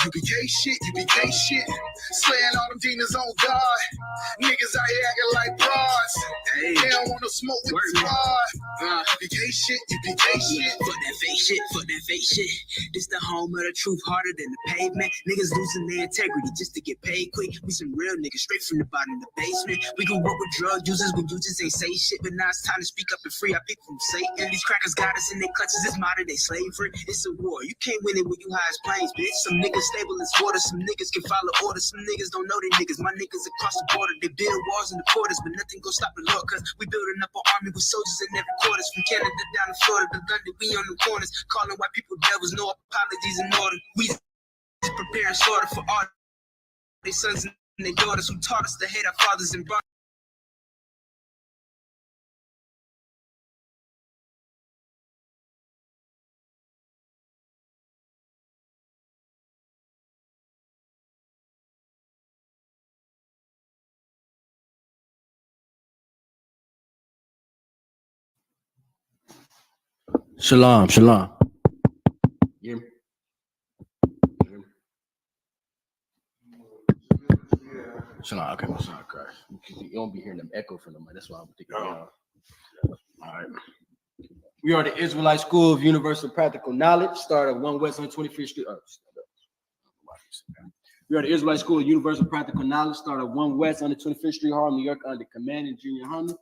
U.P.K shit, U.P.K shit. Slaying all them demons on God. Niggas out here acting like bras. Hey. They don't want no smoke with the squad. U.P.K shit, U.P.K shit. Fuck that fake shit, fuck that fake shit. This the home of the truth, harder than the pavement. Niggas losing their integrity just to get paid quick. We some real niggas straight from the bottom of the basement. We grew up with drug users when you just ain't say shit, but now it's time to speak up and free our people from Satan. These crackers got us in their clutches, it's modern day slavery. It's a war, you can't win it when you high as planes, bitch. Some niggas stable as water, some niggas can follow orders, some niggas don't know they niggas. My niggas across the border, they build walls in the quarters, but nothing gon' stop the Lord, cause we building up an army with soldiers in every quarters. From Canada down to Florida to London, we on the corners, calling white people devils, no apologies in order. We just preparing slaughter for all their sons and their daughters who taught us to hate our fathers and brothers. Shalom, shalom. You hear me? Shalom, okay, my son, Christ. You don't be hearing them echo from them, that's why I'm thinking. All right. We are the Israelite School of Universal Practical Knowledge, start at 1 West 125th Street. We are the Israelite School of Universal Practical Knowledge, start at 1 West 125th Street, Harlem, New York, under command and Junior YAHANNA.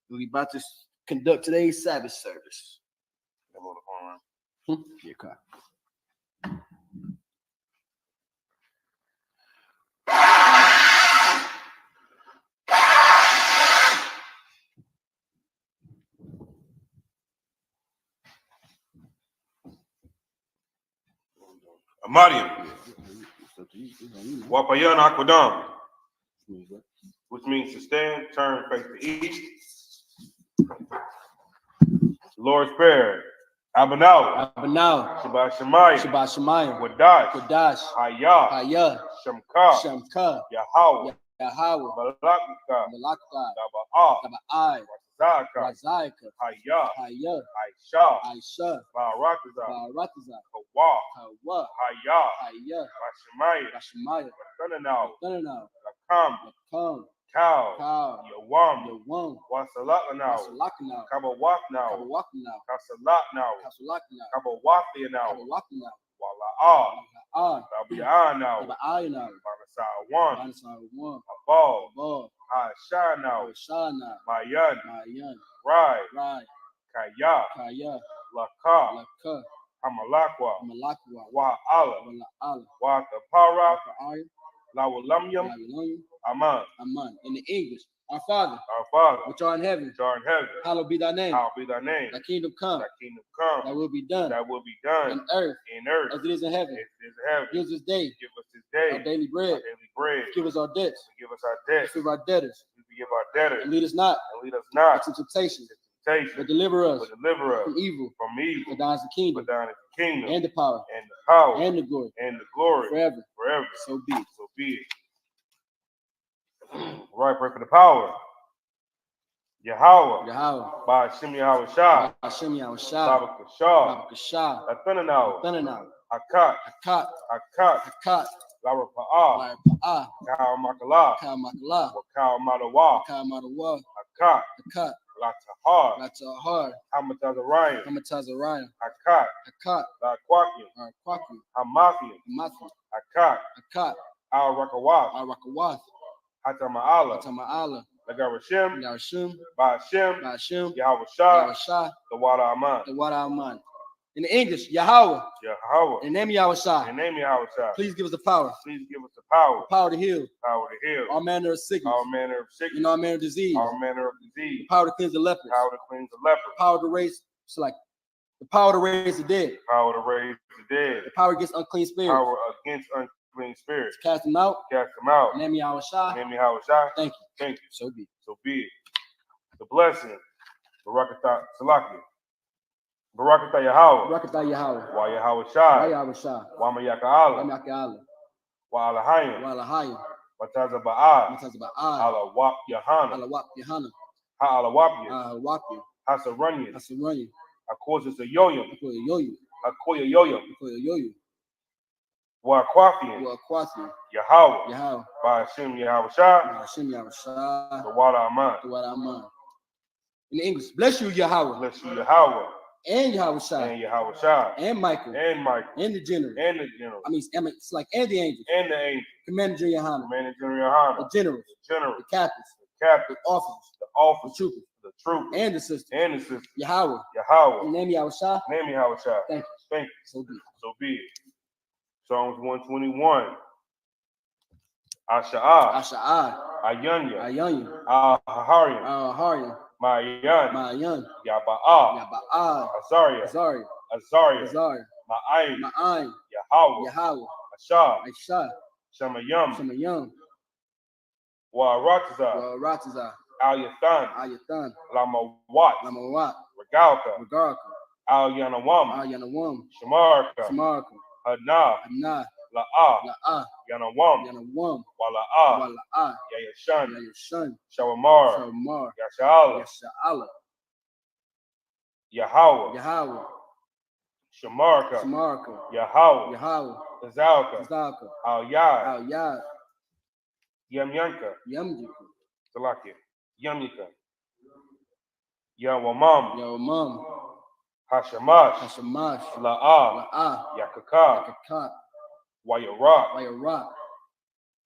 We'll be about to conduct today's Sabbath service. Yeah, okay. Amadian. Wapayan Akwadam. Which means to stand, turn, face the east. Lord's Prayer. Abanau. Shabbat Shemayim. Wadash. Hayah. Shemka. Yahweh. Malakika. Daba'ah. Razaka. Hayah. Aisha. Barakaza. Kawa. Hayah. Bashemayah. Batananau. Lakam. Cow. Yawam. Wasalaknau. Kabawaknau. Kasalaknau. Kabawafianau. Wala'ah. Tabi'anau. Banasawan. Abal. Hashanau. Mayan. Rai. Kaya. Laka. Hamalakwa. Wa'ala. Watapara. Lawalamyam. Aman. In the English, our Father, which art in heaven, hallowed be thy name. Thy kingdom come. Thy will be done. On earth. As it is in heaven. Give us this day. Our daily bread. Give us our debts. Forgive our debtors. And lead us not into temptation. But deliver us from evil. For thine is the kingdom. And the power. And the glory. Forever. So be it. Right, pray for the power. Yahweh. Ba'ashem Yahweh Shah. Sabbath Shah. Atananau. Hakat. Larapa'ah. Kal Makala. Wakal Madawa. Hakat. Latahar. Hamatazariah. Hakat. Lakwakim. Hamafian. Hakat. Al-Rakawath. Hatama'ala. Lagarashim. Ba'ashem. Yahweh Shah. The water Aman. In the English, Yahweh. In the name of Yahweh Shah. Please give us the power. The power to heal. All manner of sickness. And all manner of disease. The power to cleanse the lepers. The power to raise the dead. The power against unclean spirits. Cast them out. In the name of Yahweh Shah. Thank you. So be it. The blessing. Barakatah Salaki. Barakatah Yahweh. Wa Yahweh Shah. Wa Mayaka Allah. Wa Alahayim. Wataza Ba'ah. Ala Wap Yahanna. Ha'alawapia. Hasarunyan. Akosis a Yoyam. Akoya Yoyam. Waquathian. Waquathian. Yahweh. Yahweh. By Hashem Yahweh Shah. By Hashem Yahweh Shah. The water Aman. The water Aman. In English, bless you, Yahweh. Bless you, Yahweh. And Yahweh Shah. And Yahweh Shah. And Michael. And Michael. And the general. And the general. I mean, it's like, and the angels. And the angels. Commander Yahanna. Commander General Yahanna. The generals. The general. The captains. The captains. The officers. The officers. The troopers. The troopers. And the sisters. And the sisters. Yahweh. Yahweh. In the name of Yahweh Shah. Name Yahweh Shah. Thank you. Thank you. So be it. So be it. Psalms 121. Asha'ah. Asha'ah. Ayanya. Ayanya. Al-Haharian. Al-Harian. Ma'ayan. Ma'ayan. Yaba'ah. Yaba'ah. Azaria. Azaria. Azaria. Azaria. Ma'ayin. Ma'ayin. Yahweh. Yahweh. Ashah. Aishah. Shamayam. Shamayam. Wa'aratazah. Ratazah. Al-Yathan. Ayathan. Lamawat. Lamawat. Regalka. Regarka. Al-Yanawam. Yanawam. Shamarka. Samarka. Hadna. Adna. La'ah. La'ah. Yanawam. Yanawam. Wala'ah. Wala'ah. Yayashan. Yayashan. Shawamar. Shamar. Yasha'ala. Yasha'ala. Yahweh. Yahweh. Shamarka. Samarka. Yahweh. Yahweh. Zalka. Zalka. Al-Yad. Al-Yad. Yamyanka. Yamjika. Salakia. Yamyika. Yawamam. Yawamam. Hashamash. Hashamash. La'ah. La'ah. Yakaka. Yakakat. Wayarak. Wayarak.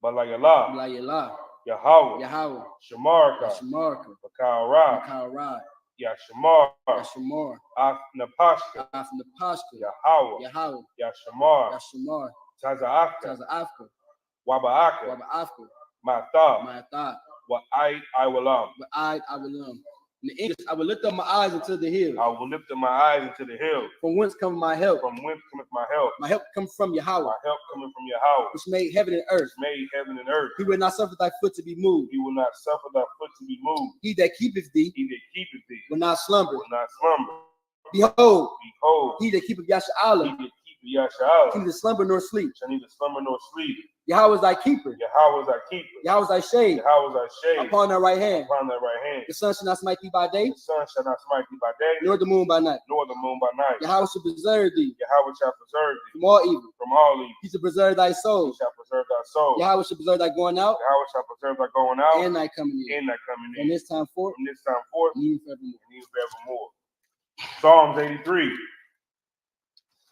Balayala. Blayala. Yahweh. Yahweh. Shamarka. Shamarka. Bakara. Makarad. Yashamar. Yashamar. Afnapashka. Afnapashka. Yahweh. Yahweh. Yashamar. Yashamar. Tazaafka. Taza'afka. Wabaaka. Waba'afka. Mata. Ma'atha. I will But I will. In the English, I will lift up my eyes into the hills. I will lift up my eyes into the hills. From whence cometh my help? From whence cometh my help? My help comes from Yahweh, My help coming from Yahweh, which made heaven and earth. made heaven and earth. He will not suffer thy foot to be moved. He will not suffer thy foot to be moved. He that keepeth thee He that keepeth thee will not slumber. will not slumber. Behold, Behold, he that keepeth he Yasha'ala that keepeth Yasha'ala neither slumber nor sleep. shall neither slumber nor sleep. Yahweh is thy keeper. Yahweh is thy keeper. Yahweh is thy shade Yahweh is thy shade upon thy right hand. upon thy right hand. The sun shall not smite thee by day, The sun shall not smite thee by day, nor the moon by night. nor the moon by night. Yahweh shall preserve thee Yahweh shall preserve thee from all evil. from all evil. He shall preserve thy He soul. shall preserve thy soul. Yahweh shall preserve thy going out Yahweh shall preserve thy going out and thy coming in. and thy coming From in. this time forth, From this time forth, and even forevermore. and even forevermore. Psalms 83.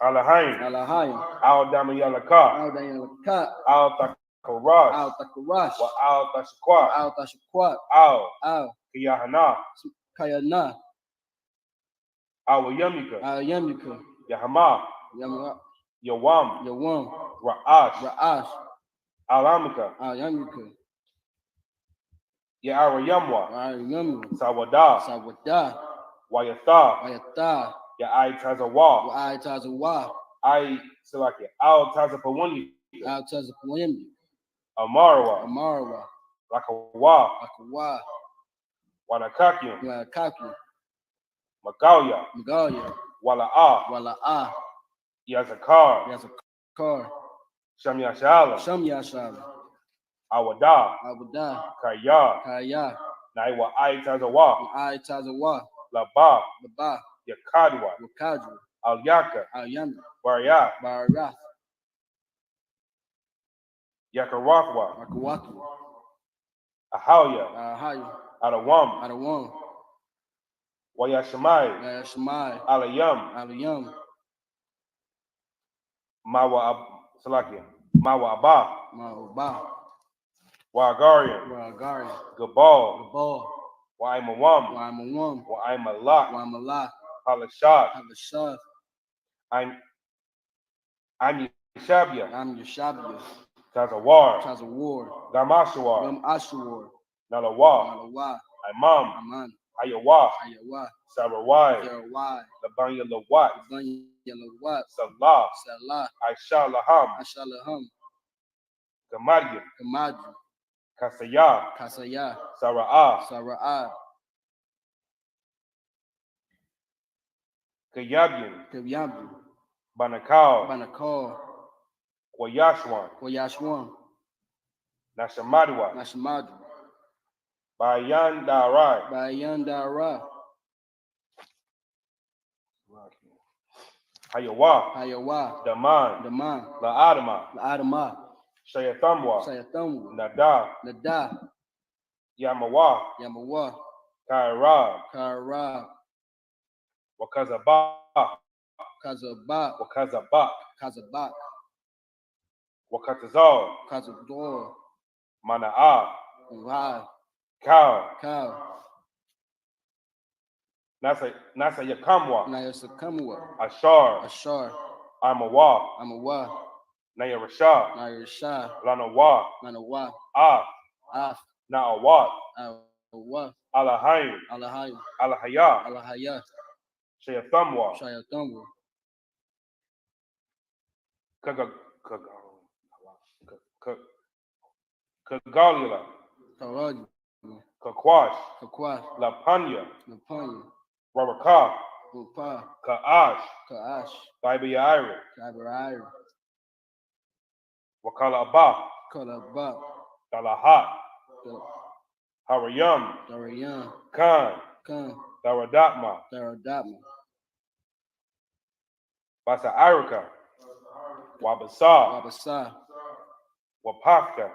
Alahain. Alahayim. Al Damayalaka. Al-Dayan-Lakat. Al Takaras. Al-Takarash. Wa Al Tashaqua. Al-Tashakwat. Al Al-Kayana. Yahanna. Al Yamika. Al-Yamika. Yahama. Yamra. Yawam. Yawam. Ra'ash. Ra'ash. Alamika. Al-Yamika. Ya'ara Yamwa. Al-Yamika. Sawada. Sawada. Wayatha. Ayatah. Ya'ai Tazawa. Al-Tazawa. I Salaki. Al Tazapawani. Al-Tazapawim. Amarwa. Amarawa. Lakawa. Akawa. Wanakakium. Yakaku. Magauya. Magalia. Wala'ah. Wala'ah. Yazakar. Yazakar. Shamyashala. Shamyashala. Awada. Abudah. Kaya. Kaya. Naiwa Ai Tazawa. Al-Tazawa. Laba. Laba. Yakadwa. Wakadru. Al Yaka. Al-Yamda. Barya. Barath. Yakarathwa. Akawaki. Ahawya. Ahaya. Adawam. Adawam. Wayashamai. Shemai. Alayam. Aliyam. Mawa Salakia. Mawa Abba. Ma'ubah. Wagarian. Wagari. Gabal. Gabal. Waimawam. Wa'amawam. Waimalak. Wa'amalah. Halashad. Habashah. I'm Yeshabia. I'm Yeshabia. Tazawar. Tazawar. Gamashawar. Gam Ashawar. Nalawa. Malawa. Imam. Aman. Ayawa. Ayawa. Sarawai. Zerawai. Labanya Lawat. Banya Yalawat. Salah. Salah. Aisha Laham. Ashalaham. Gamadiyam. Kamadju. Kasaya. Kasaya. Sara'ah. Sara'ah. Kayabian. Kabyambu. Banakal. Banakal. Wayashwan. Wayashwan. Nashamadwa. Nashamadu. Bayan Darai. Bayan Dara. Hayawa, Hayawa, Daman, Daman, La'adama, La'adama, Shayathamwa, Shayathamu, Nada, Nada, Yamawa, Yamawa, Kairab, Karab, Wakazaba, Kazabak, Wakazabak, Kazabak, Wakatazal, Kazador, Mana'a, Uhai, Kau, Kal, Nasa Yakamwa, Nayasakamwa, Ashar, Ashar, Amawa, Amawa, Nayarasha, Nayarsha, Lanawa, Manawa, Af, Af, Na'awat, Awa, Alahayim, Alahai, Alahaya, Alahaya, Shayathamwa, Shayathamu, Kagalila, Karad, Kakwash, Kakwas, Lapanya, Napanya, Rabaka, Upa, Ka'ash, Kaash, Baibayairi, Kabarai, Wakala Abba, Kalabak, Dalahat, Harayam, Darayan, Khan, Khan, Daradatma, Daradama, Basa Arika, Wabasa, Wabasa, Wapafka,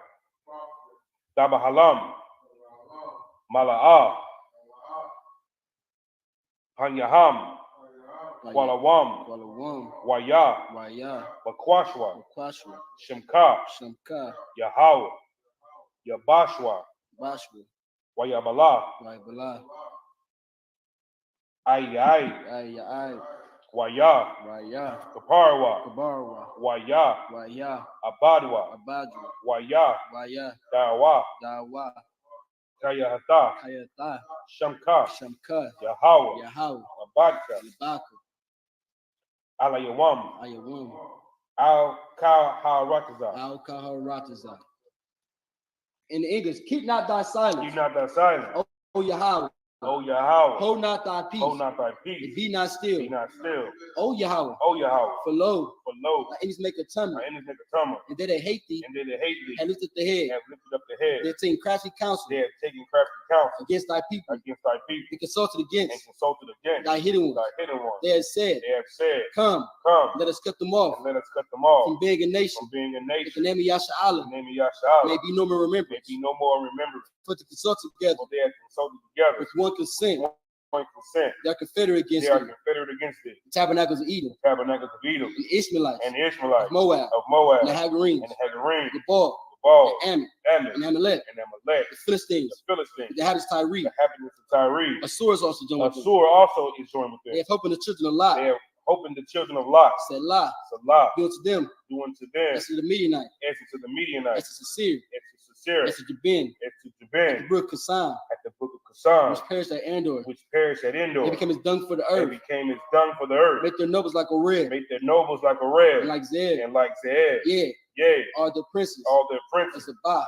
Dabahalam, Mala'a, Panyaham, Walawam, Walawam, Waya, Waya, Bakwashwa, Wakwashwa, Shimka, Shamka, Yahweh, Yabashwa, Bashwa, Wayabala, Waibala, Ayai, Ayai, Waya, Waya, Kaparwa, Kabarwa, Waya, Waya, Abadwa, Abadwa, Waya, Waya, Dawa, Dawa, Kayahata, Kayata, Shamka, Shamka, Yahweh, Yahweh, Abadka, Yabaka, Alayawam, Ayawam, Al Kaharataza. Al Kaharataza. In English, keep not thy silence. Keep not thy silence. O Yahweh. O Yahweh. Hold not thy peace. Hold not thy peace. And be not still. Be not still. O Yahweh. O Yahweh. For lo, thy enemies make a tumult. And they that hate thee. And they that hate thee. Have lifted the head. Have lifted up the head. They have taken crafty counsel. They have taken crafty counsel. Against thy people. Against thy people. And consulted against. And consulted against. Thy hidden ones. Thy hidden ones. They have said. Come. Let us cut them off. And let us cut them off. From being a nation. From being a nation. That the name of The YAHANNA. name of YAHANNA. May be no more remembrance. May be no more remembrance. For to consult together. For they have consulted together. With one consent. Consent. They are confederate against thee. The tabernacles of Edom. Tabernacles of Edom. And the Ishmaelites. And the Ishmaelites. Of Moab. And the Hagarenes. The Baal. And Ammon. And Amalek. The Philistines. The inhabitants of Tyre. Tyre. Assur is also joined with them. Also is joined with them. They have hope in the children of Lot. They have hope in the children of Lot. Selah. Do unto them. As to the Midianites. As to the Midianites. As to Sisir. As to Jabin. Jabin. At the brook Kasan. Which perished at Andor. They became as dung for the earth. Make their nobles like a red. And like Zed. Yeah. All the princes. As a Ba.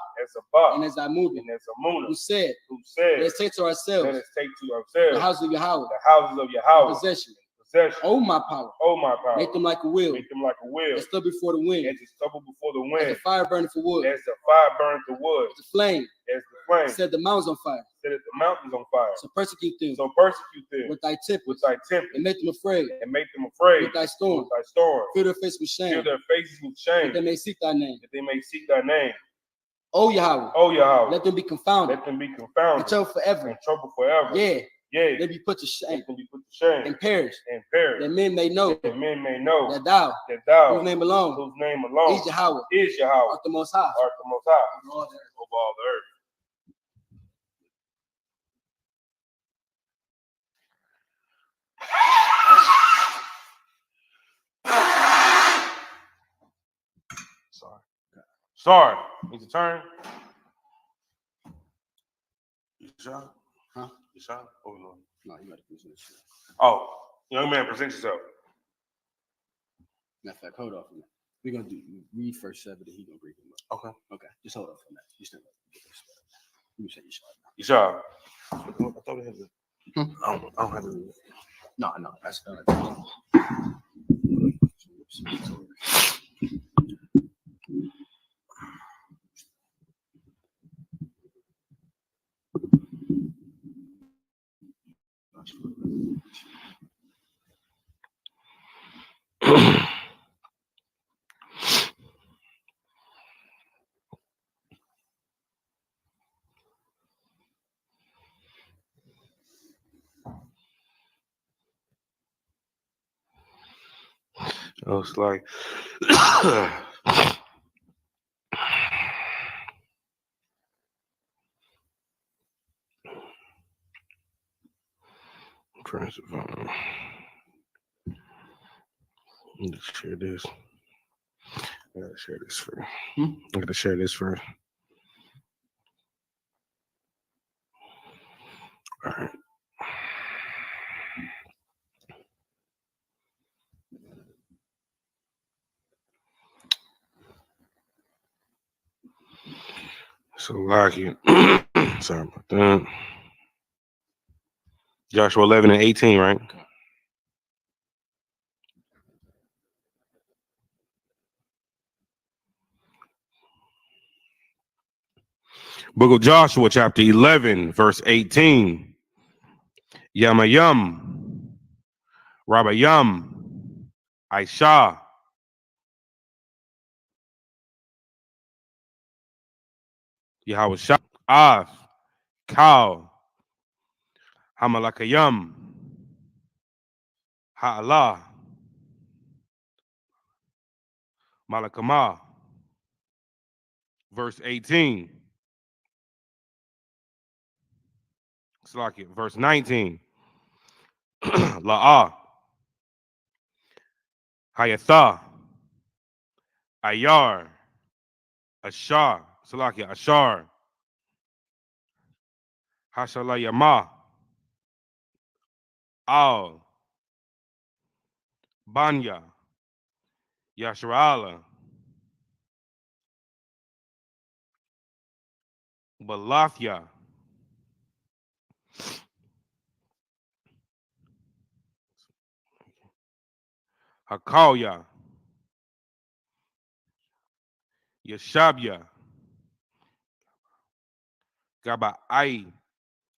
And as I move. Who said. Let us take to ourselves. The houses of Yahweh. Possession. Oh my power. Make them like a wheel. And stubble before the wind. As the fire burning for wood. As the flame. Set the mountains on fire. So persecute them. With thy tempest. And make them afraid. With thy storm. Fill their faces with shame. That they may seek thy name. O Yahweh. Let them be confounded. In trouble forever. Yeah. They be put to shame. And perish. That men may know. That thou. Whose name alone. Is Yahweh. Art the Most High. Over all the earth. Sorry. It's your turn. You shot? Huh? You shot? Oh, no. No, you got to present this. Oh, young man, present yourself. Matter of fact, hold off on that. We're going to read verse 7 and he's going to bring him up. Okay. Just hold off on that. You still let me say you shot. You shot? I thought it had to. I don't have to. No. That's Oh, it's like Prince of let's share this. I gotta share this first. I gotta share this first. All right. So like it. Sorry about that. Joshua 11 and 18, right? Book of Joshua, chapter 11, verse 18. Yamayam, Rabayam, Aisha, Yahweh Av, Kal, Hamalakayam, Ha'Allah, Malakama. Verse 18. Slakia. Verse 19. La'ah, Hayatha, Ayar, Ashar, Salakia, Ashar, Hashalayama, Al, Banya, Yasharala, Balathia, Hakalya, Yashabya, Gaba'ai,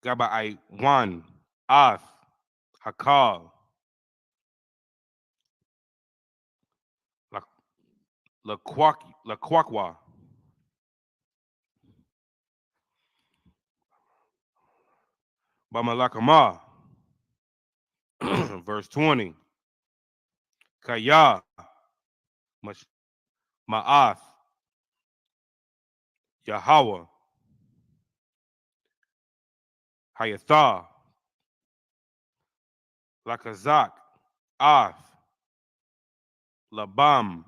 Gaba'ai 1, Ath, Hakal, Laquaqua, Bamalakama. Verse 20. Kaya, Ma'ath, Yahweh, Hayatha, Lakazak, Ath, Labam,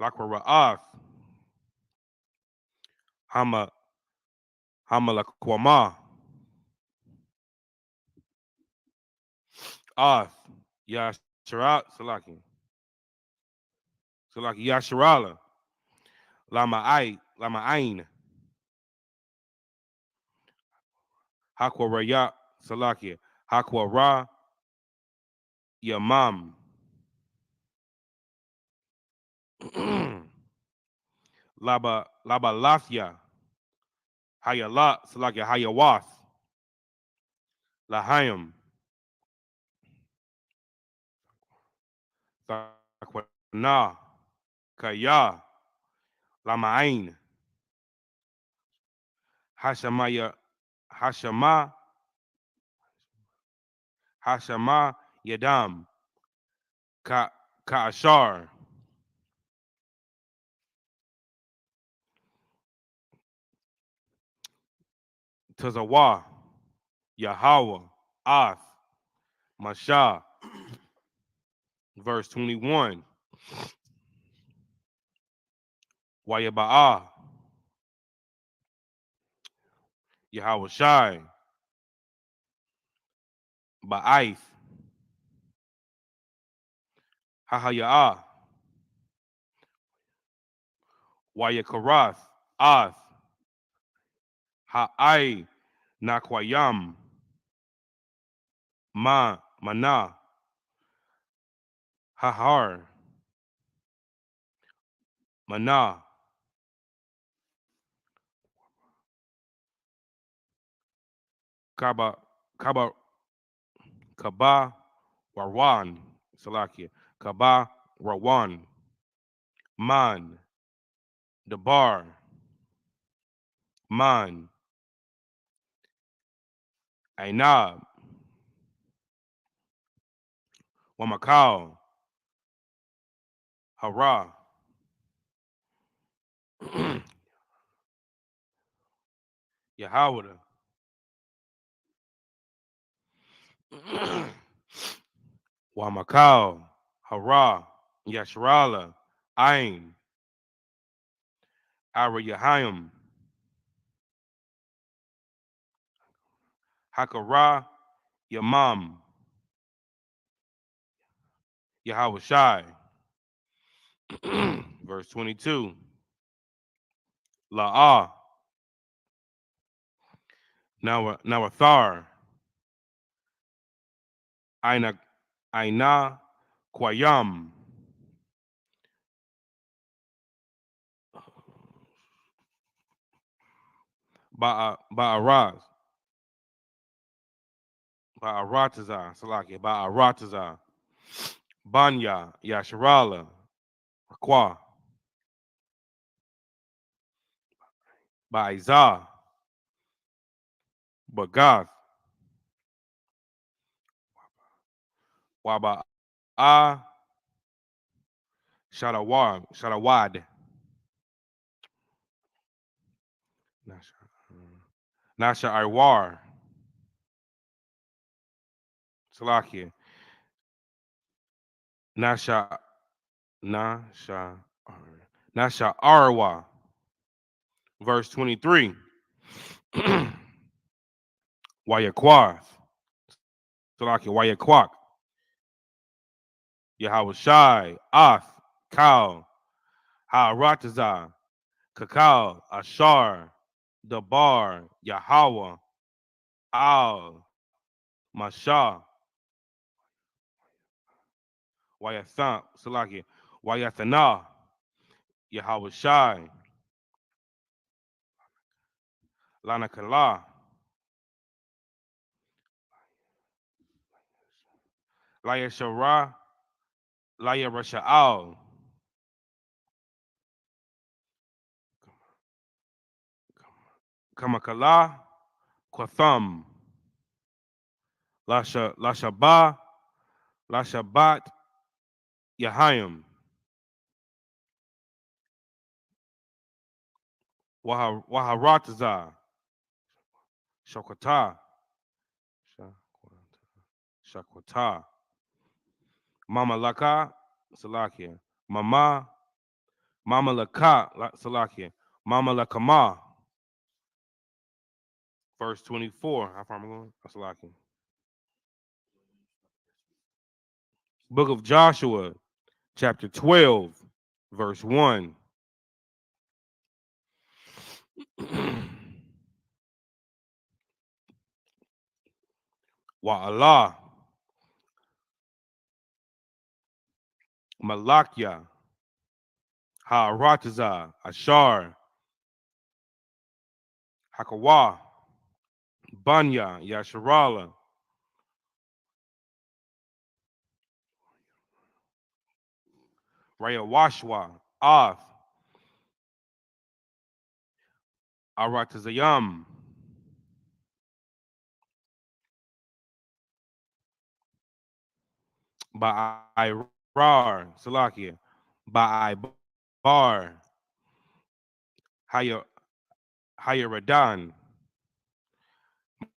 Lakra'ath, Hamalakwama, Ath, Yasharat, Salaki, Yasharala, Lama'ain, Hakwaraya, Salaki, Hakwara, Yamam, Lathia, Hayala, Salaki, Hayawath, Lahayim, Sakwana, Kaya, Lama'ain, Hashama, Hashama Yadam, Ka'ashar, Tazawa, Yahweh, Ath, Masha. Verse 21. Wayaba'ah, Yahweh Shai, Ba'aith, Hahaya'ah, Wayakarath, Ath, Ha'ai, Nakwayam, Mana, Hahar, Mana, Kaba, Warwan, Salakia, Kaba, Rawan, Man, Debar, Man, Ainab, Wamakal, Hara, Yahweh, Wamakal, Hara, Yashrala, Ain, Ara Yahayim, Hakara, Yamam, Yahweh Shai. Verse 22. La'ah. Now Athar. Aina Quayam. Ba'araz. Ba'aratazah. Salaki. Ba'aratazah. Banya. Yasharala. Aqua. Ba'izah. Bagath. Waba'a. Shadawad. Nasha Iwar. Salaki. Nasha Arwa. Verse 23. Wayakwath. Salaki. Wayakwak. Yahweh Shai. Ath. Kal. Ha'aratazah. Kakal. Ashar. Dabar. Yahweh. Al. Masha. Wayathan. Salaki. Wayathana. Yahweh Shai. Lanakala. Layashara. Layarasha'al. Kamakala. Quatham. Lashabah. Lashabat. Yahayim. Waharatazah. Shokata. Shakwata. Mama Laka. Salakia. Mama Laka. Salakia. Mama Lakama. Verse 24. How far am I going? Salakia. Book of Joshua, chapter 12, verse 1. Wa Allah. Malakya. Ha'aratazah. Ashar. Hakawa. Banya. Yasharala. Rayawashwa. Ath. Aratazayam. Ba'airar. Salakia. Ba'aibar. Hayaradan.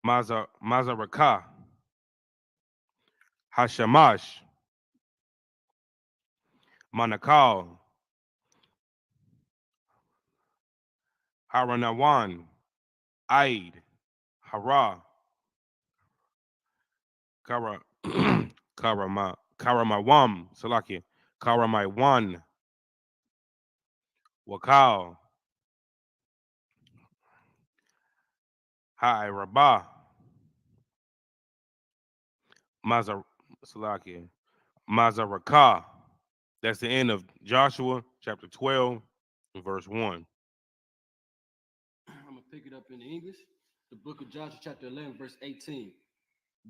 Mazaraka. Hashamash. Manakal. Haranawan. Aid. Hara. Karamawam. Salakia. Karamaiwan. Wakal. Ha'irabah. Salakia. Mazaraka. That's the end of Joshua chapter 12, verse 1. I'm going to pick it up in English. The book of Joshua chapter 11, verse 18.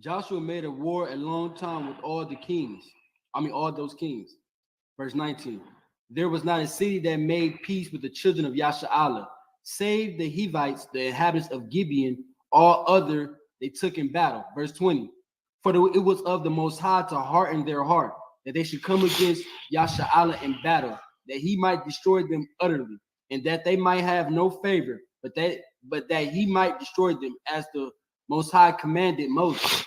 Joshua made a war a long time with all those kings. Verse 19. There was not a city that made peace with the children of Yasha'Allah, save the Hivites, the inhabitants of Gibeon, all other they took in battle. Verse 20. For it was of the Most High to harden their heart, that they should come against Yashar'Allah in battle, that he might destroy them utterly, and that they might have no favor, but that he might destroy them, as the Most High commanded Moses.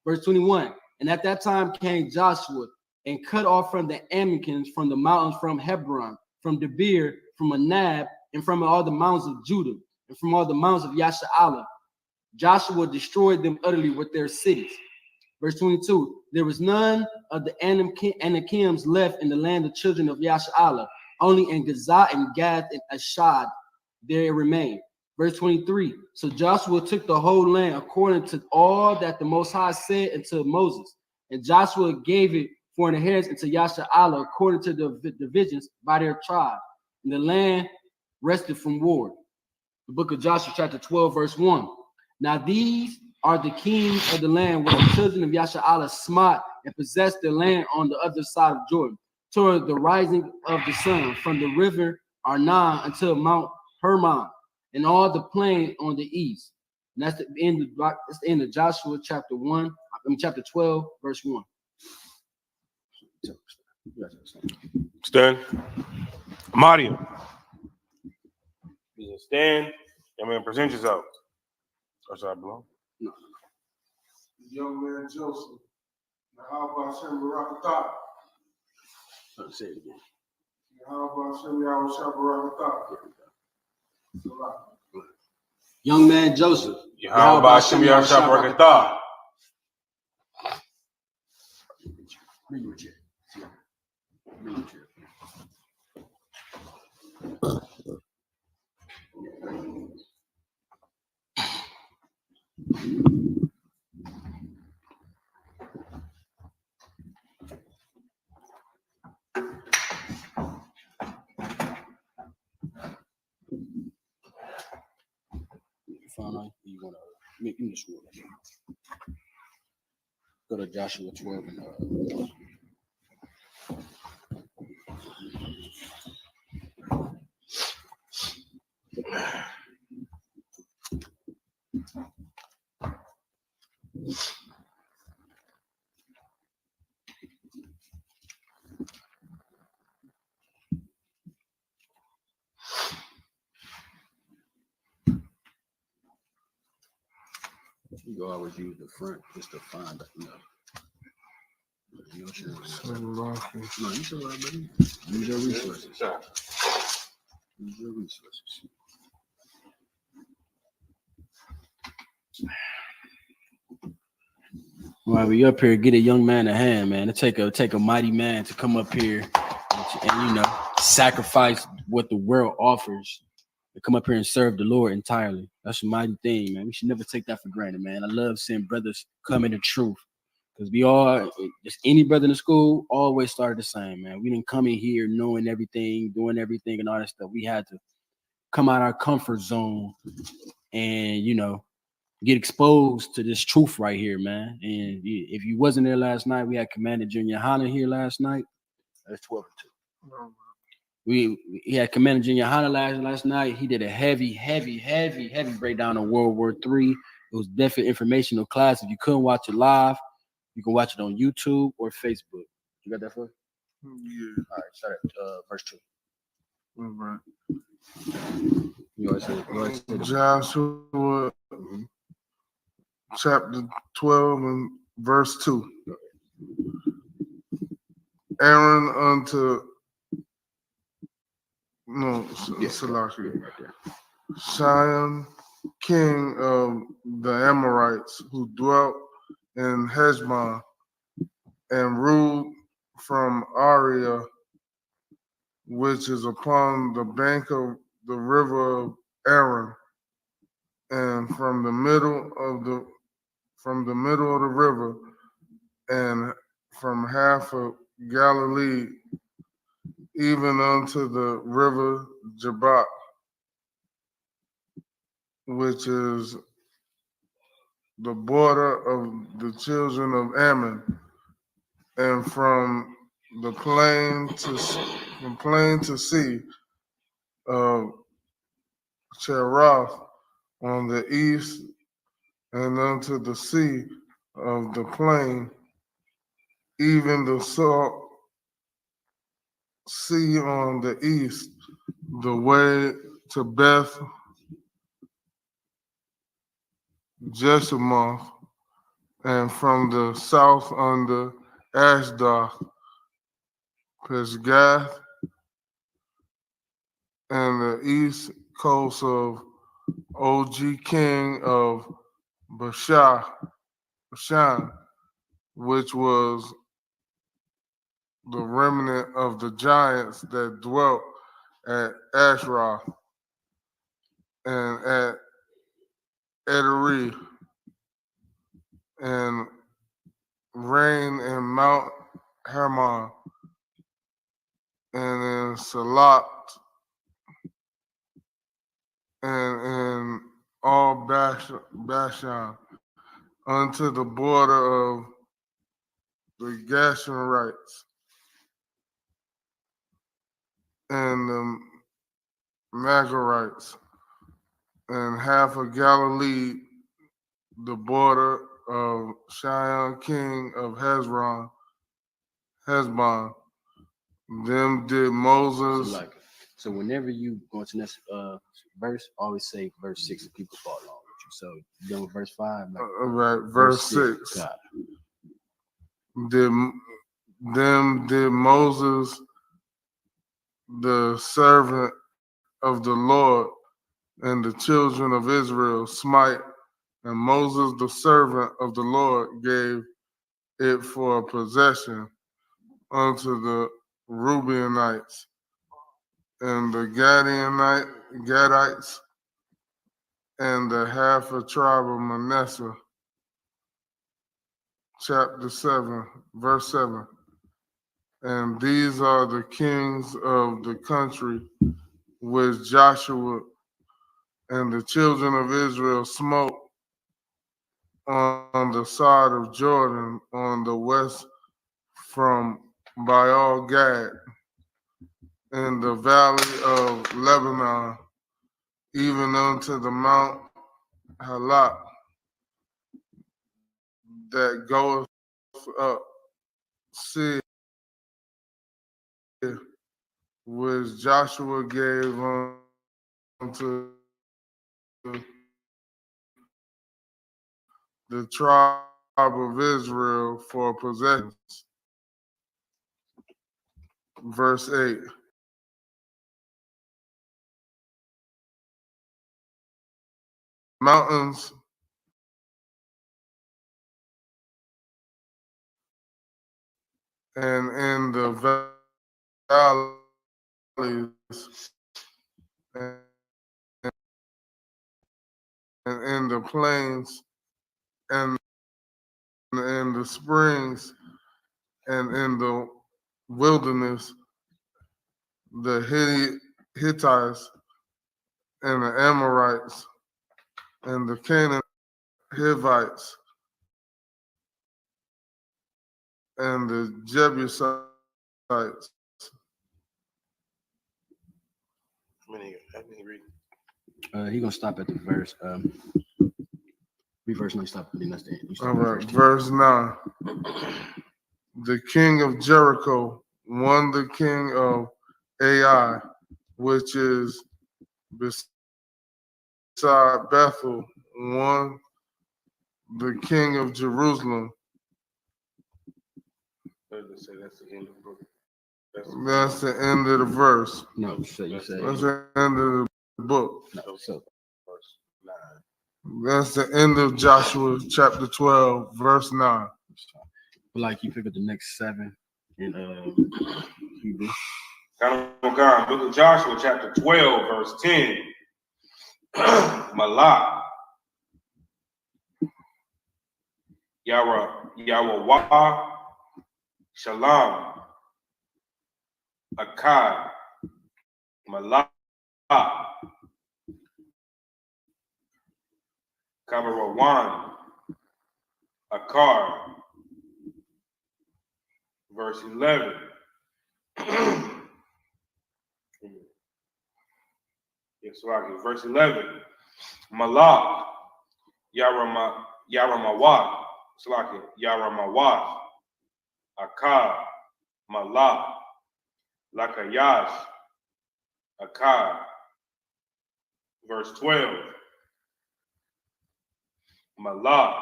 Verse 21. And at that time came Joshua and cut off from the Amalekites from the mountains, from Hebron, from Debir, from Anab, and from all the mountains of Judah, and from all the mountains of Yashar'Allah. Joshua destroyed them utterly with their cities. Verse 22, there was none of the Anakims left in the land of children of Yashar'Allah, only in Gaza and Gath and Ashad there remained. Verse 23, so Joshua took the whole land according to all that the Most High said unto Moses, and Joshua gave it for an inheritance unto Yashar'Allah according to the divisions by their tribe, and the land rested from war. The book of Joshua chapter 12 verse 1. Now these are the kings of the land where the children of Yashar'Allah smote and possessed the land on the other side of Jordan, toward the rising of the sun, from the river Arnon until Mount Hermon, and all the plain on the east. And that's the end of Joshua chapter chapter 12, verse 1. Stand. Mario. Stand. I'm going to present yourself. Or should I blow? No. Young man Joseph. Now, how about Shem Barakatah? Say it again. How about Shem Barakatah? Young man Joseph. How about Shem Barakatah? Bring your chair. Bring your chair. Finally, you want to make you this one. Go to Joshua 12 and you always use the front just to find that, you should buddy. Use your resources. Use your resources. While we up here, get a young man a hand, man. It take a mighty man to come up here and sacrifice what the world offers to come up here and serve the Lord entirely. That's a mighty thing, man. We should never take that for granted, man. I love seeing brothers come into truth, because we all, just any brother in the school, always started the same, man. We didn't come in here knowing everything, doing everything and all that stuff. We had to come out our comfort zone and, get exposed to this truth right here, man. And if you wasn't there last night, we had Commander Junior YAHANNA here last night. That's 12 and 2. He had Commander Junior YAHANNA last night. He did a heavy breakdown of World War III. It was definitely informational class. If you couldn't watch it live, you can watch it on YouTube or Facebook. You got that for? Yeah. All right, start at verse 2. All right. You always say Joshua chapter 12 and verse 2. Aaron unto Salafi. Shion, king of the Amorites, who dwelt in Heshbon and ruled from Aria, which is upon the bank of the river of Aaron, and from the middle of the river, and from half of Galilee, even unto the river Jabbok, which is the border of the children of Ammon, and from plain to sea of Cherith on the east, and unto the sea of the plain, even the salt sea on the east, the way to Beth Jeshimoth, and from the south under Ashdod, Pisgath, and the east coast of Og king of Bashan, which was the remnant of the giants that dwelt at Ashrah and at Edrei, and reigned in Mount Hermon, and in Salat, and in all Bashan, unto the border of the Gasherites, and the Magarites, and half of Galilee, the border of Shion king of Hezbon. Them did Moses. So whenever you go to next verse, always say verse 6 and people follow along with you. So you done with verse 5? Right, verse 6. Did Moses, the servant of the Lord, and the children of Israel smite, and Moses, the servant of the Lord, gave it for a possession unto the Reubenites and the Gadites and the half a tribe of Manasseh. Chapter 7, verse 7. And these are the kings of the country which Joshua and the children of Israel smote on the side of Jordan on the west from Baal Gad in the valley of Lebanon, even unto the Mount Halak that goeth up Seir, which Joshua gave unto the tribe of Israel for possessions. Verse 8. Mountains and in the valleys and in the plains and in the springs and in the wilderness, the Hittites and the Amorites and the Canaanites, Hivites and the Jebusites. He gonna stop at the verse. Reverse no stop. Then that's the end. All right, verse 9. The king of Jericho won the king of Ai, which is beside Bethel, won the king of Jerusalem. That's the end of the book. That's the end of the verse. No, so you say that's the end of the book. No, so that's the end of Joshua chapter 12, verse 9. Like you pick up the next 7 in Hebrew. God, book of Joshua chapter 12, verse 10. Malak. Yahweh, Shalom, Akkad, Malak, Kabarawan, Akkar, verse 11. Yes, right. Verse 11. Malak, Yaramawat, Slakia, Yaramawaz, Akkad, Malak, Lakayash, Akkad. Verse 12. Malak,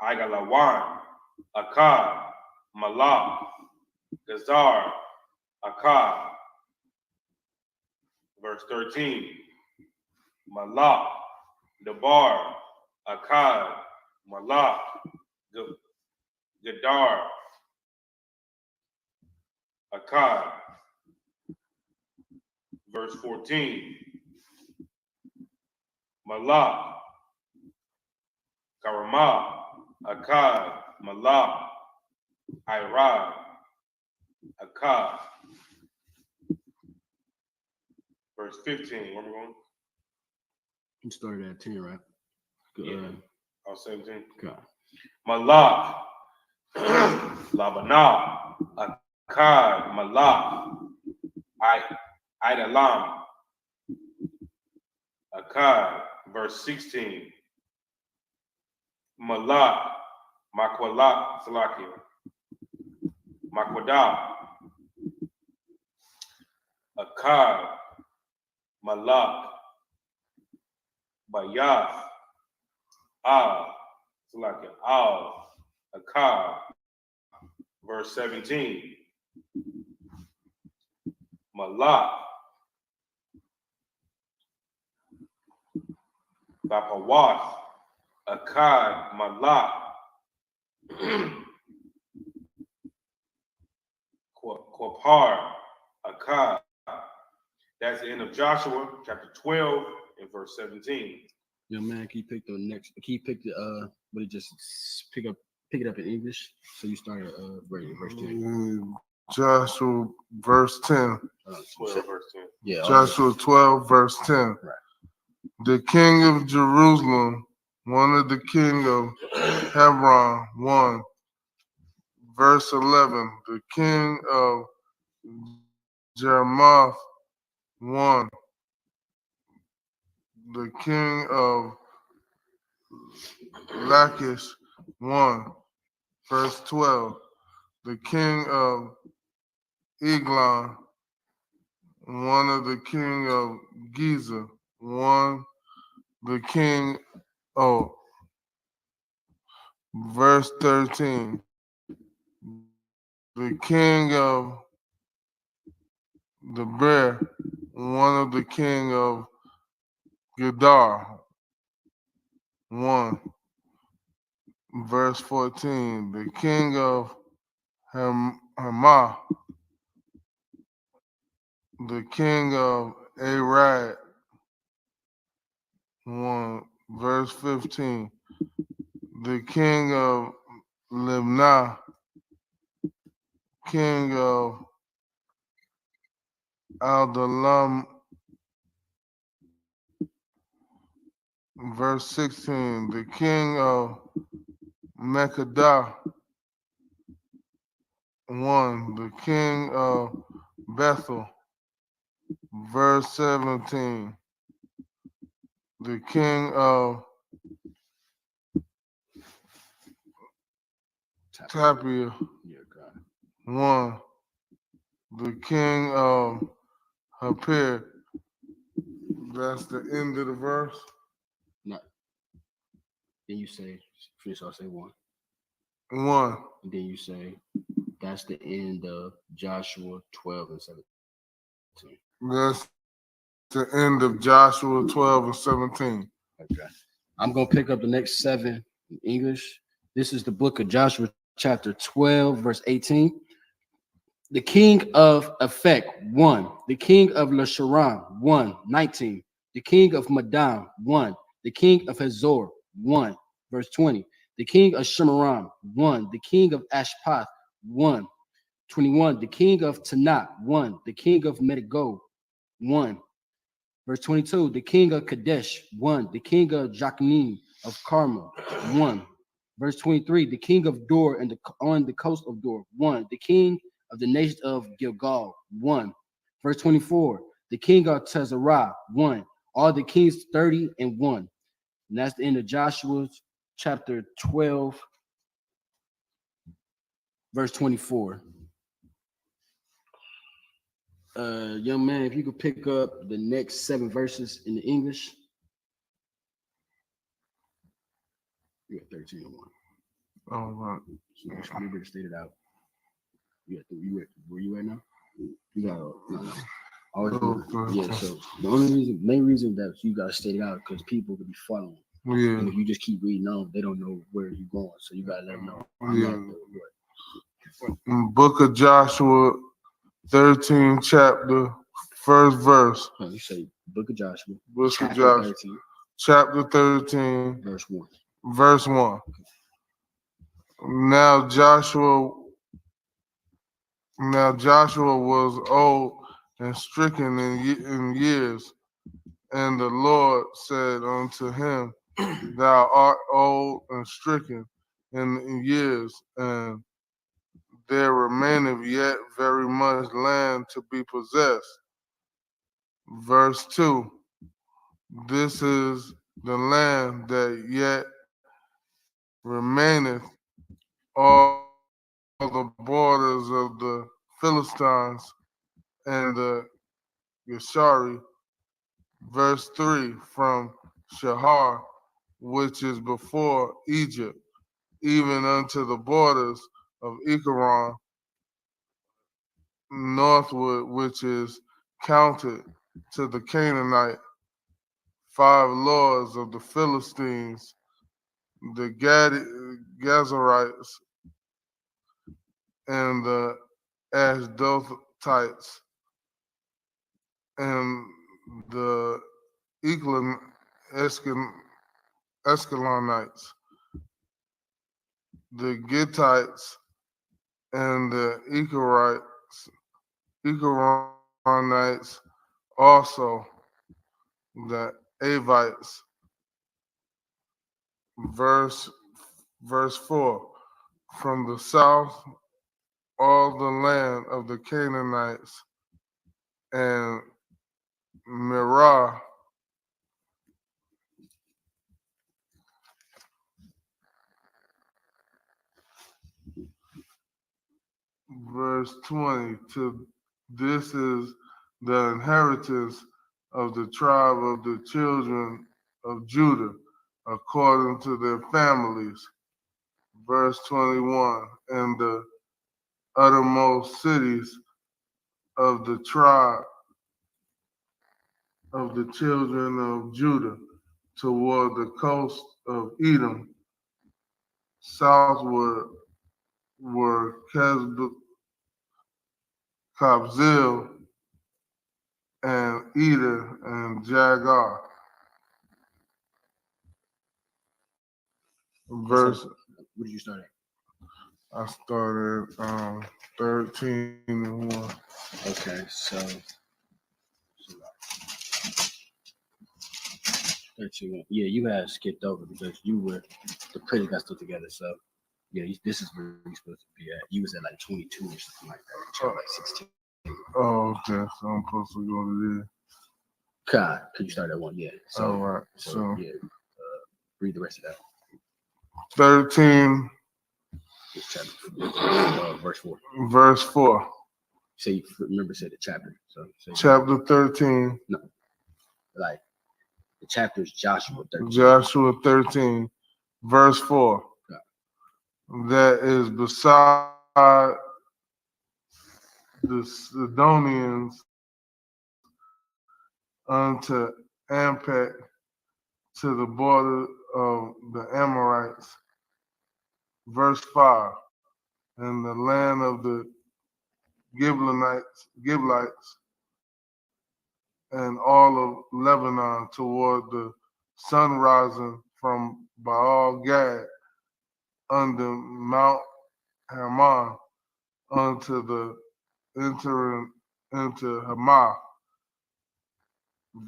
Igalawan, Akkad, Malak, Gazar, Akkad. Verse 13. Malak, Dabar, Akkad, Malak, Gadar, Akkad. Verse 14. Malak, Karamah, Akkad, Malak, Irad, Akkad. Verse 15. Where we going? You started at 10, right? Good. Yeah. 17. Okay. Malak, Labanah, Akkad, Malak, Idalam, Akkad. Verse 16. Malak, Makwalak, Salakia, Makwadah, Akkad, Malak, Bayath, Salakia, Akkad. Verse 17. Malak, Bapawath, Akkad, Malak, Quapar, Akkad. That's the end of Joshua, chapter 12, and verse 17. Yeah, man, can you pick the next? Can you pick the but it just pick it up in English? So you started verse 10. Joshua verse 10. 12, verse 10. Yeah. Joshua 12, verse 10. Right. The king of Jerusalem, one of the king of Hebron, 1. Verse 11. The king of Jerimoth, 1. The king of Lachish, 1. Verse 12. The king of Eglon, one of the king of Giza, 1. The king, verse 13. The king of the bear, one of the king of Gedar, 1. Verse 14. The king of Hamah, the king of Arad, 1. Verse 15. The king of Libnah, king of Aldalam, verse 16. The king of Mekadah, 1. The king of Bethel, verse 17. The king of Tapia, 1. The king of Hapir. That's the end of the verse. No. Then you say, finish off, say 1. 1. And then you say, that's the end of Joshua 12 and 17. That's the end of Joshua 12 and 17. Okay. I'm going to pick up the next 7 in English. This is the book of Joshua, chapter 12, verse 18. The king of I.S.U.P.K, 1. The king of Lasharam, 1. 19. The king of Madam, 1. The king of Hazor, 1. Verse 20. The king of Shemaram, 1. The king of Ashpath, 1. 21. The king of Tanakh, 1. The king of Medigo, 1. Verse 22. The king of Kadesh, 1. The king of Jachin of Carmel, 1. Verse 23. The king of Dor and on the coast of Dor, 1. The king of the nation of Gilgal, 1. Verse 24. The king of Tezerah, 1. All the kings 30 and 1. And that's the end of Joshua chapter 12, verse 24. Young man, if you could pick up the next 7 verses in the English. You got 13 and 1. All right. So you should be able to state it out. Where you at now? You got no. Yeah, so the main reason that you gotta state it out because people could be following. Yeah. And if you just keep reading on, they don't know where you're going. So you gotta let them know. Book of Joshua, 13 chapter, first verse. You say Book of Joshua. Book of Joshua, 13. Chapter 13, verse 1. Verse 1. Now Joshua was old and stricken in years, and the Lord said unto him, Thou art old and stricken in years, and there remaineth yet very much land to be possessed. Verse 2. This is the land that yet remaineth, all the borders of the Philistines and the Yashari. Verse 3, from Shahar, which is before Egypt, even unto the borders of Ekron, northward, which is counted to the Canaanite, 5 lords of the Philistines, the Gazarites, and the Ashdothites, and the Escalonites, the Gittites, and the Ekronites, also the Avites. Verse 4. From the south, all the land of the Canaanites and Merah, verse 20, to this is the inheritance of the tribe of the children of Judah, according to their families. Verse 21, and the uttermost cities of the tribe of the children of Judah, toward the coast of Edom, southward were Kabzeel and Eder and Jagar. Verse. What did you start at? I started 13 and 1. Okay, so 13. Yeah, you had skipped over because the credit got still together. So yeah, this is where you're supposed to be at. You was at like 22 or something like that. Like 16. Oh, okay. So I'm supposed to go to there. God, could you start at 1? Yeah. So, all right. So yeah, read the rest of that. 13. Verse 4. Verse 4. Say, remember, say the chapter. So chapter 13. No, like the chapter is Joshua 13. Joshua 13, verse 4. Yeah. That is beside the Sidonians unto Ampek, to the border of the Amorites. Verse 5. And the land of the Gibeonites, and all of Lebanon toward the sun rising from Baal Gad under Mount Hermon unto the entering into Hamath.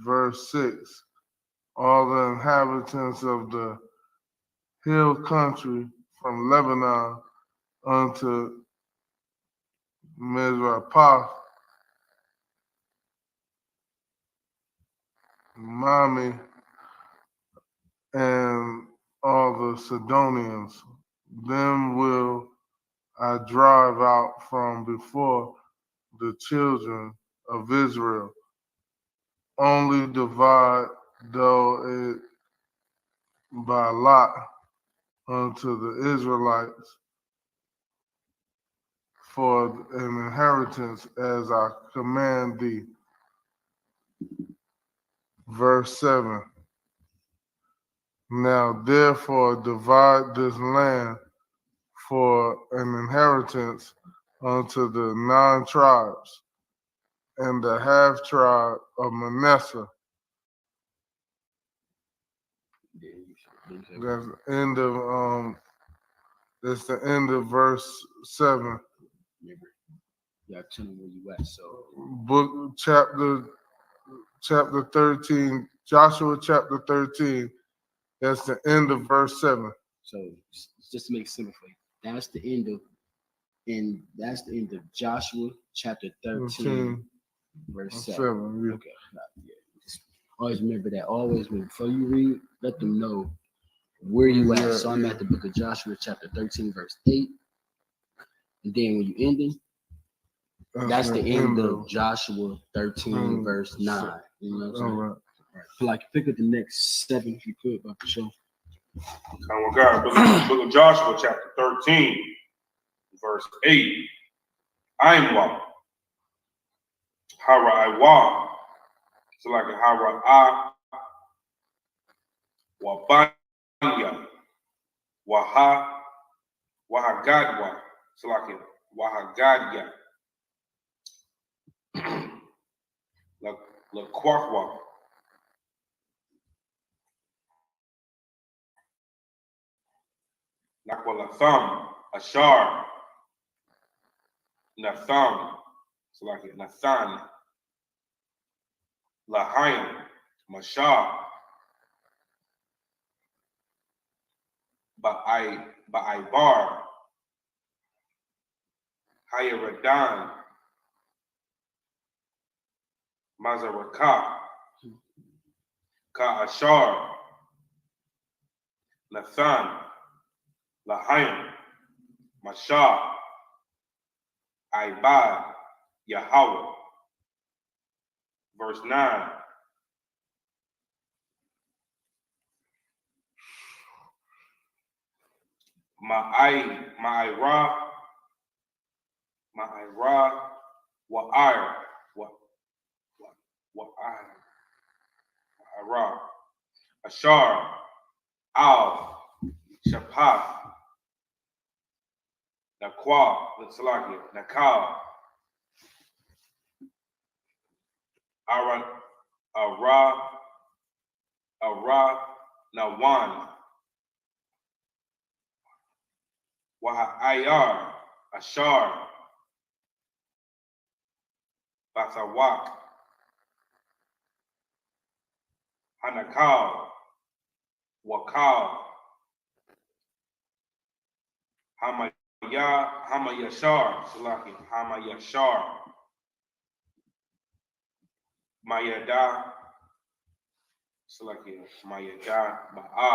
Verse 6. All the inhabitants of the hill country from Lebanon unto Mizrapath, Mami, and all the Sidonians. Then will I drive out from before the children of Israel. Only divide though it by lot unto the Israelites for an inheritance as I command thee. Verse 7. Now therefore divide this land for an inheritance unto the 9 tribes and the half tribe of Manasseh. That's the end of that's the end of verse 7. Yeah, tell me where you at. So Book chapter 13, Joshua chapter 13. That's the end of verse 7. So just to make it simple for you, that's the end of Joshua chapter 13, verse 7. Yeah. Okay. Yeah. Just always remember that. Always before you read, let them know where you at. So I'm at the book of Joshua chapter 13, verse 8. And then when you ending, that's the end of Joshua 13, verse 9. You know what I'm saying? All right. So like pick up the next 7 if you could, about the show. Oh God, book of Joshua chapter 13, verse 8. Aimwa. Haraiwa. So like a Hara'a. Wabanya. Wahagadwa. So like a Wahagadya. La Kwakwa. Nakwalatham. Ashar. Natham. So like it. Nathan. Lahayim. Mashah. Ba'aibar. Hayaradan. Mazaraka. Ka'ashar. Nathan. Lahayim. Mashah. Ibad. Yahweh. Verse 9. Ma'ira, wa'ir, wa'ira, Ashar, Al, Shaphat, Nakwa, Salaki, Nakal, Ara, Nawan, Waha'ayar, Ashar, Basawak, Hanakal, Wakal, Hamayashar, Salaki, Hamayashar, Mayada, Salaki, Mayada, Ba'a,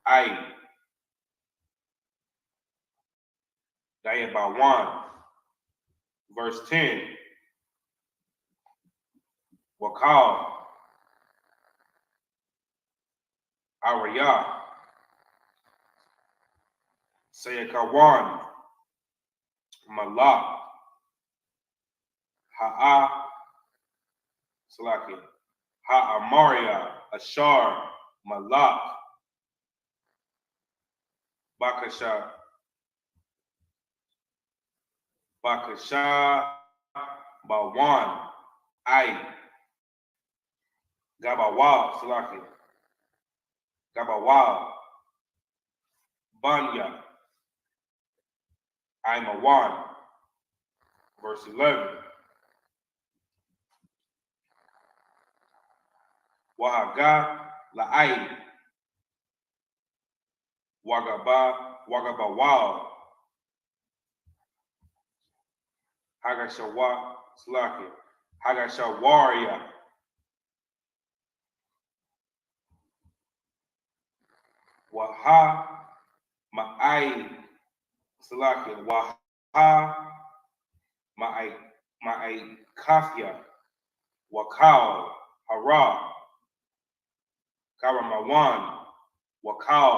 Ay, Dayabawan, verse 10, Wakal, Araya, Sayakawan, Malak, Ha'a, Salaki, Ha'amaria, Ashar, Malak, Bakasha, Bawan, Ay, Gabawa, Salaki, Gabawa, Banya, Aimawan, verse 11. Wahaga, La'ay, Wagabawal, Hagashawa, Slaki, Hagashawaria, Waha Ma'ai Salakia. Waha Ma'ai Kafia. Wakao Hara Karamawan Wakao.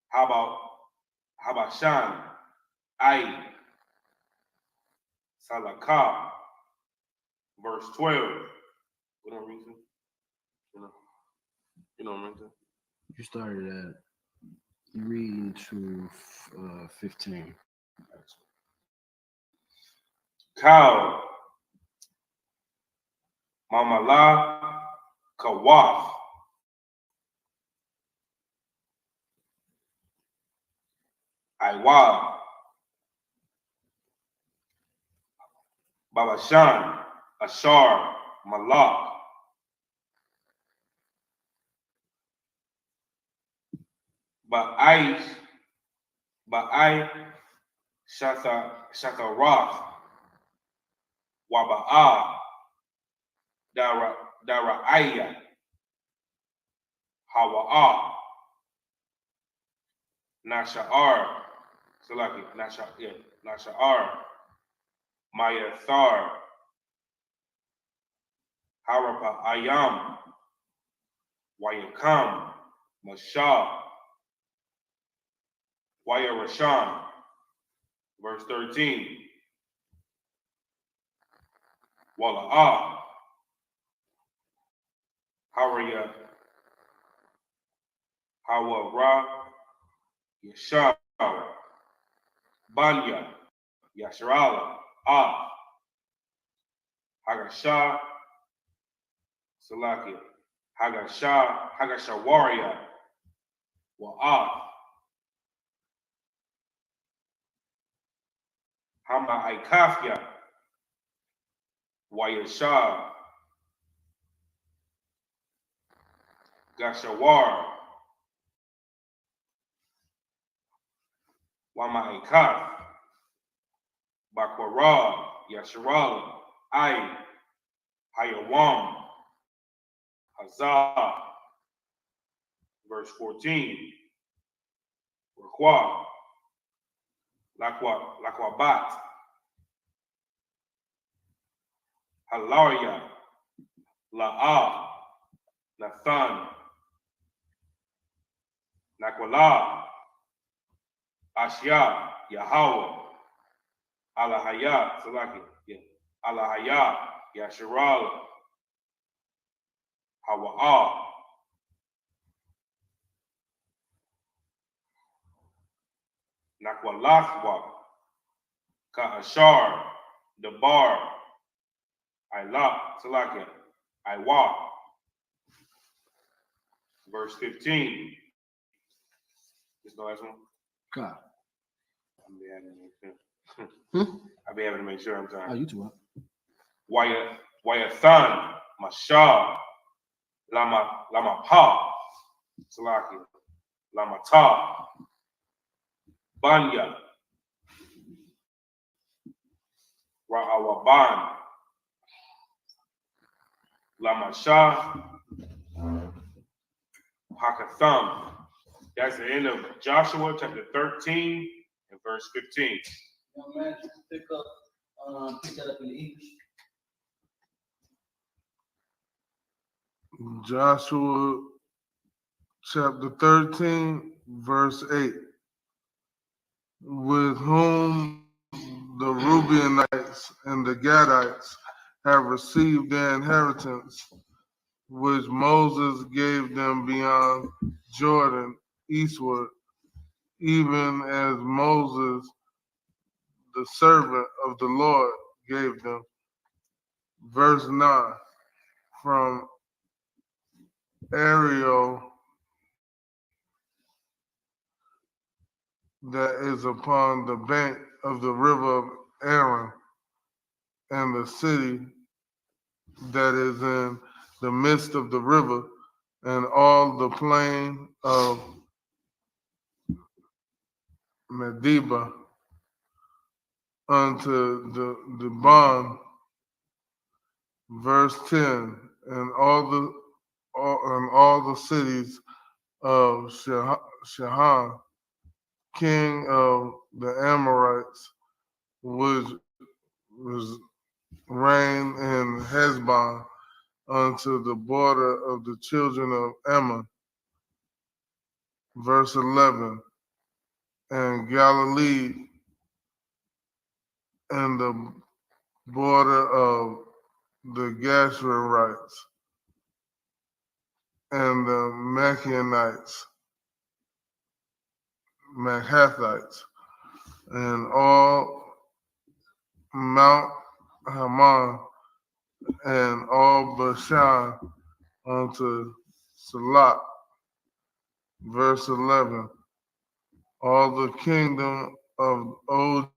How about Shan? Ai Salaka. Verse 12. We don't read it. You know what I mean? You started at reading to 15. Cow Mamala Kawaf. Iwa Babashan Ashar Malak. Ba'ai Shataroth Waba'a Dara'aya Hawa'a Nasha'ar Salaki Nasha'ar Mayathar Harapa Ayam Wayakam Mashah Wayarashan. Verse 13. Wala'ah Haraya Hawara Yashar Banya Yasharala Hagasha Salakia Hagashawaria Wa'ah Hama Aikafia Wayasha Gashawar Wama Aikaf Bakwara Yasharala Ai Hayawam Hazah. Verse 14. Rakwa Lakwabat Halaria La'ah Nathan Nakwala Ashya Yahweh Alahaya Salaki Alahaya Yasharal Hawa'ah Nakwalachwa Ka'ashar Dabar Ilah Salaki Iwa. Verse 15. This is the last one. God. I'll be having to make sure I'm sorry. Oh, you too. Wayathan Mashah Lama Pa Salaki Lamata Banya Ra'awaban Lamasha Hakatham. That's the end of Joshua chapter 13 and verse 15. Young man, pick that up in the English. Joshua chapter 13, verse 8. With whom the Reubenites and the Gadites have received their inheritance, which Moses gave them beyond Jordan eastward, even as Moses, the servant of the Lord, gave them. Verse 9. From Ariel that is upon the bank of the river of Aaron, and the city that is in the midst of the river, and all the plain of Medeba unto the bond. Verse 10. And all the cities of Shahan, king of the Amorites, which was reigned in Heshbon unto the border of the children of Ammon. Verse 11, and Galilee and the border of the Geshurites and the Mahathites, and all Mount Haman, and all Bashan unto Salat. Verse 11, all the kingdom of Og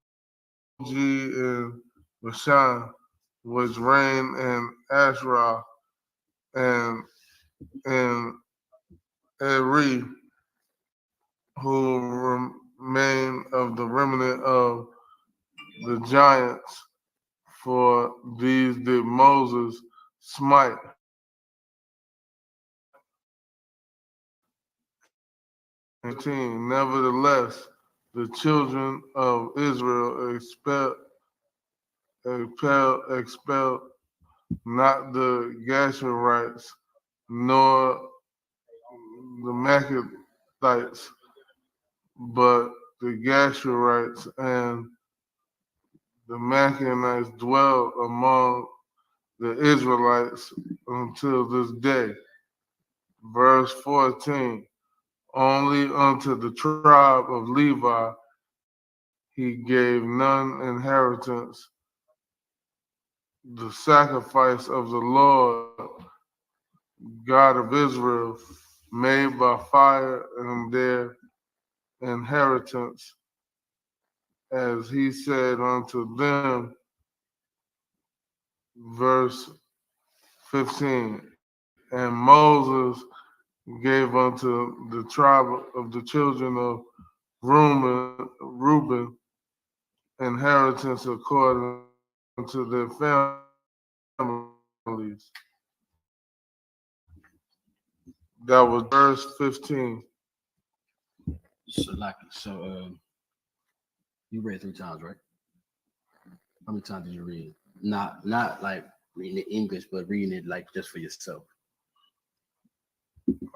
and Bashan, which reigned in Asherah and in Eri, who remain of the remnant of the giants, for these did Moses smite. Nevertheless, the children of Israel expelled not the Geshurites, nor the Maccathites, but the Geshurites and the Machanites dwell among the Israelites until this day. Verse 14, only unto the tribe of Levi he gave none inheritance. The sacrifice of the Lord God of Israel made by fire and their inheritance, as he said unto them. Verse 15, and Moses gave unto the tribe of the children of Reuben inheritance according to their families. That was verse 15. So you read 3 times, right? How many times did you read? Not like reading it English, but reading it like just for yourself.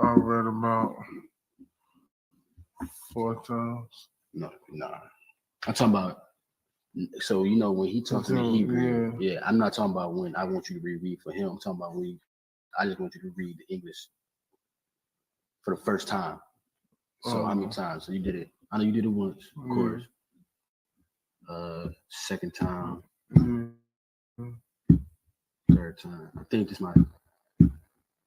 I read about 4 times. No. I'm talking about, so you know when he talks in the Hebrew, yeah, I'm not talking about when I want you to read for him. I'm talking about when I just want you to read the English for the first time. So how many times? So you did it. I know you did it once, of course. Second time. 3rd time. I think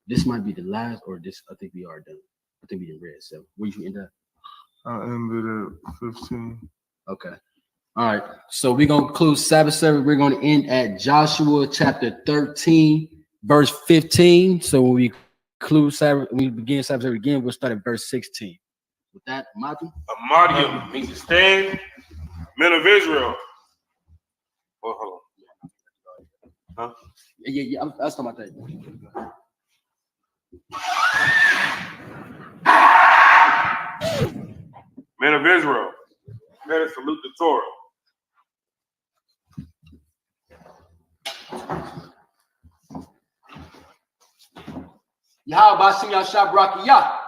this might be the last, or this. I think we are done. I think we didn't read. So where you end up? I ended at 15. Okay. All right. So we're gonna conclude Sabbath service. We're gonna end at Joshua chapter 13, verse 15. So when we conclude Sabbath, we begin Sabbath service again, we'll start at verse 16. With that, Amadium means to stand. Men of Israel. Oh, hold on. Huh? Yeah. I was talking about that. Men of Israel, let us salute the Torah. Yahweh Bashim Yahshua Yah.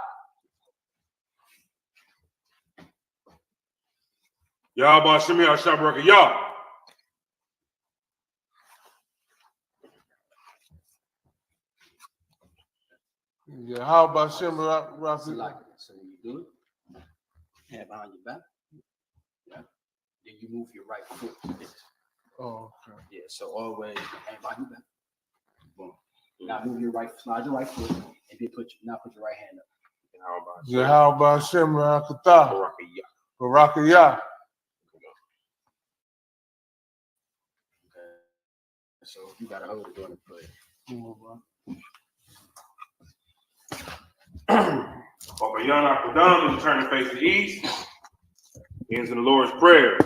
Yahweh Bashim Yahshua Yah. Yeah, how about Shimba Rafi? So you do it. Hand behind your back. Yeah. Then you move your right foot to this. Oh, okay. Yeah, so always hand behind your back. Boom. Now move your right, slide your right foot, and then put your right hand up. Yeah, how about Shimba Kata? Barakayah. Okay. So you gotta hold it on the play. Turn to face the east. Ends in the Lord's Prayer.